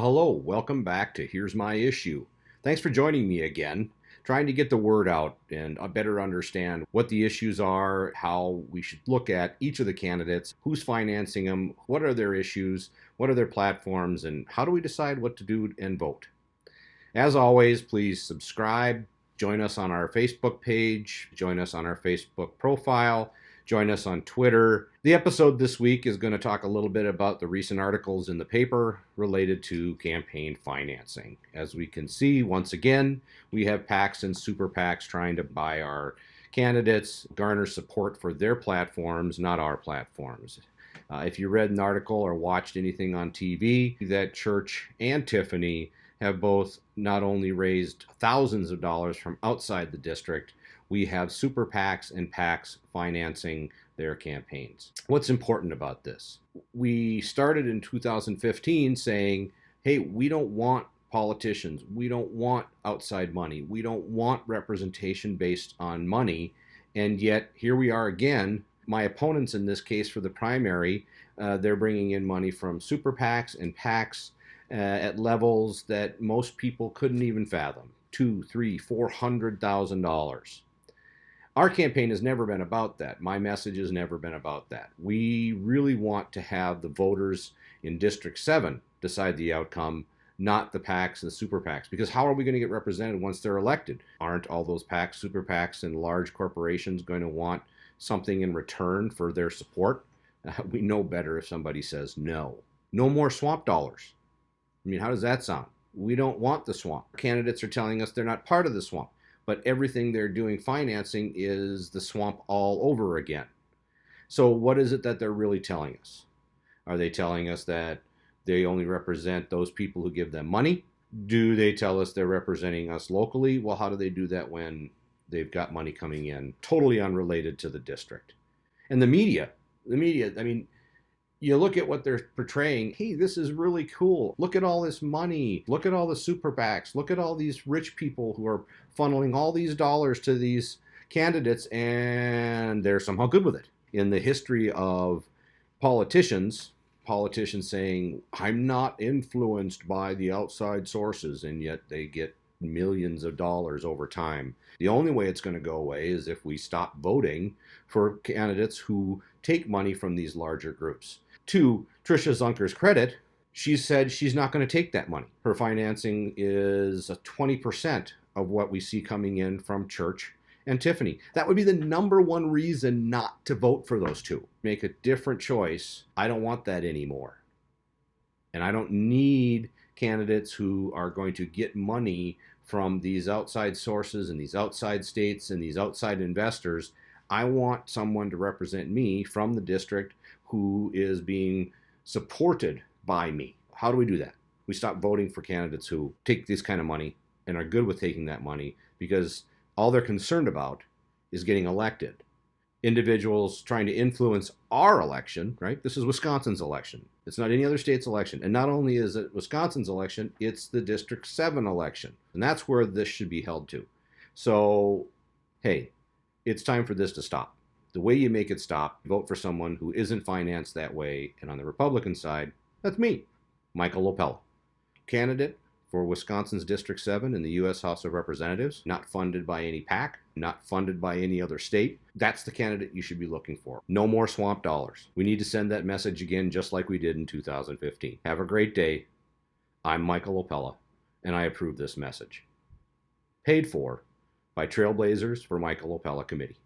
Hello. Welcome back to Here's My Issue. Thanks for joining me again, trying to get the word out and better understand what the issues are, how we should look at each of the candidates, who's financing them, what are their issues, what are their platforms, and how do we decide what to do and vote. As always, please subscribe, join us on our Facebook page, join us on our Facebook profile, join us on Twitter. The episode this week is going to talk a little bit about the recent articles in the paper related to campaign financing. As we can see, once again, we have PACs and super PACs trying to buy our candidates, garner support for their platforms, not our platforms. If you read an article or watched anything on TV, that Church and Tiffany have both not only raised thousands of dollars from outside the district, we have super PACs and PACs financing their campaigns. What's important about this? We started in 2015 saying, hey, we don't want politicians. We don't want outside money. We don't want representation based on money. And yet here we are again. My opponents in this case for the primary, they're bringing in money from super PACs and PACs at levels that most people couldn't even fathom. $200,000, $300,000, $400,000. Our campaign has never been about that. My message has never been about that. We really want to have the voters in District 7 decide the outcome, not the PACs and the super PACs. Because how are we going to get represented once they're elected? Aren't all those PACs, super PACs, and large corporations going to want something in return for their support? We know better if somebody says no. No more swamp dollars. I mean, how does that sound? We don't want the swamp. Candidates are telling us they're not part of the swamp, but everything they're doing financing is the swamp all over again. So what is it that they're really telling us? Are they telling us that they only represent those people who give them money? Do they tell us they're representing us locally? Well, how do they do that when they've got money coming in totally unrelated to the district? And the media, I mean, you look at what they're portraying. Hey, this is really cool. Look at all this money. Look at all the super PACs. Look at all these rich people who are funneling all these dollars to these candidates, and they're somehow good with it. In the history of politicians saying, I'm not influenced by the outside sources, and yet they get millions of dollars over time. The only way it's going to go away is if we stop voting for candidates who take money from these larger groups. To Tricia Zunker's credit, she said she's not going to take that money. Her financing is 20% of what we see coming in from Church and Tiffany. That would be the number one reason not to vote for those two. Make a different choice. I don't want that anymore. And I don't need candidates who are going to get money from these outside sources and these outside states and these outside investors. I want someone to represent me from the district who is being supported by me. How do we do that? We stop voting for candidates who take this kind of money and are good with taking that money because all they're concerned about is getting elected. Individuals trying to influence our election, right? This is Wisconsin's election. It's not any other state's election. And not only is it Wisconsin's election, it's the District 7 election. And that's where this should be held to. So, hey, it's time for this to stop. The way you make it stop, vote for someone who isn't financed that way. And on the Republican side, that's me, Michael OPELA, candidate for Wisconsin's District 7 in the U.S. House of Representatives, not funded by any PAC, not funded by any other state. That's the candidate you should be looking for. No more swamp dollars. We need to send that message again just like we did in 2015. Have a great day. I'm Michael OPELA, and I approve this message. Paid for by Trailblazers for Michael OPELA Committee.